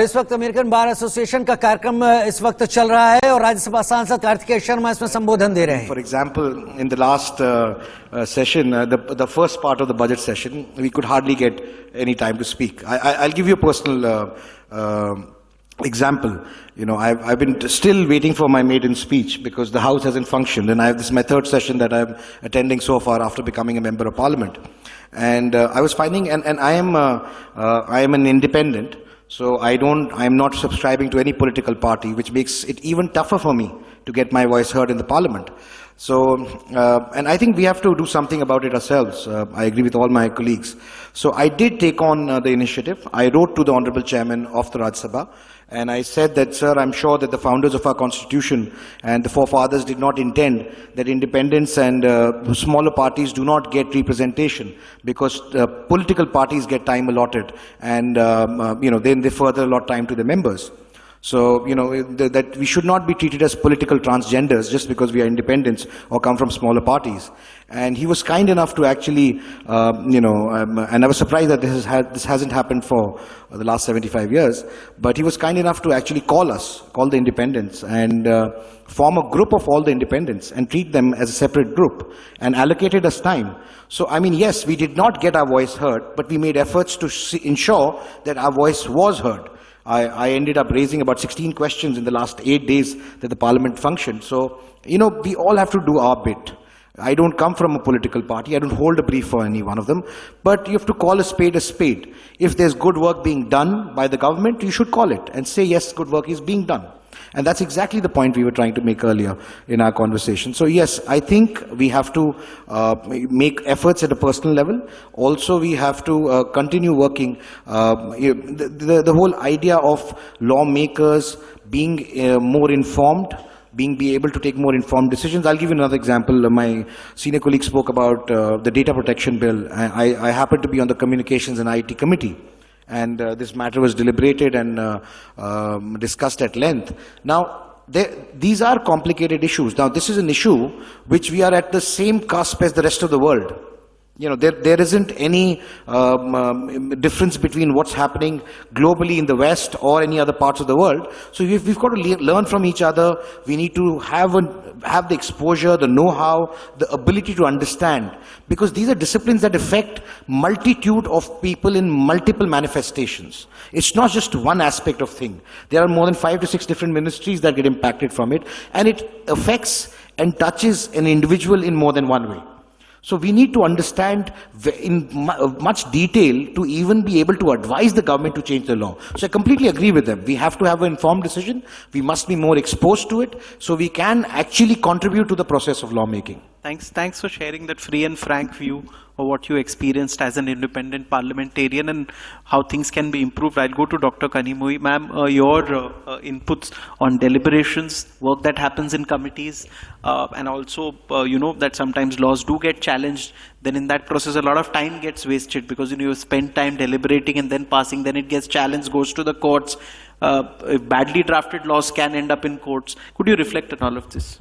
इस वक्त American bar association का कार्यक्रम इस वक्त चल रहा है और राज्यसभा सांसद कार्तिक शर्मा इसमें संबोधन दे रहे हैं. For example, in the last session, the first part of the budget session, we could hardly get any time to speak. I'll give you a personal example. You know, I've been still waiting for my maiden speech because the House hasn't functioned, and this is my third session that I'm attending so far after becoming a member of Parliament. And I was finding, and I am an independent. So I'm not subscribing to any political party, which makes it even tougher for me to get my voice heard in the parliament. So, and I think we have to do something about it ourselves. I agree with all my colleagues. So I did take on the initiative. I wrote to the Honorable Chairman of the Rajya Sabha, and I said that, sir, I'm sure that the founders of our constitution and the forefathers did not intend that independents and smaller parties do not get representation, because political parties get time allotted, and then they further allot time to the members. So, that we should not be treated as political transgenders just because we are independents or come from smaller parties. And he was kind enough to actually, and I was surprised that this hasn't happened for the last 75 years, but he was kind enough to actually call the independents, and form a group of all the independents and treat them as a separate group, and allocated us time. So, I mean, yes, we did not get our voice heard, but we made efforts to ensure that our voice was heard. I ended up raising about 16 questions in the last 8 days that the parliament functioned. So, we all have to do our bit. I don't come from a political party. I don't hold a brief for any one of them. But you have to call a spade a spade. If there's good work being done by the government, you should call it and say, yes, good work is being done. And that's exactly the point we were trying to make earlier in our conversation. So yes, I think we have to make efforts at a personal level. Also, we have to continue working. The whole idea of lawmakers being more informed, be able to take more informed decisions. I'll give you another example. My senior colleague spoke about the data protection bill. I happen to be on the Communications and IT committee. And this matter was deliberated and discussed at length. Now, these are complicated issues. Now, this is an issue which we are at the same cusp as the rest of the world. There isn't any difference between what's happening globally in the West or any other parts of the world. So we've got to learn from each other. We need to have the exposure, the know-how, the ability to understand, because these are disciplines that affect multitude of people in multiple manifestations. It's not just one aspect of thing. There are more than 5 to 6 different ministries that get impacted from it, and it affects and touches an individual in more than one way. So we need to understand in much detail to even be able to advise the government to change the law. So I completely agree with them. We have to have an informed decision. We must be more exposed to it so we can actually contribute to the process of lawmaking. Thanks for sharing that free and frank view of what you experienced as an independent parliamentarian and how things can be improved. I'll go to Dr. Kanimoi. Ma'am, your inputs on deliberations, work that happens in committees, and also, that sometimes laws do get challenged. Then in that process, a lot of time gets wasted because you spend time deliberating and then passing, then it gets challenged, goes to the courts. Badly drafted laws can end up in courts. Could you reflect on all of this?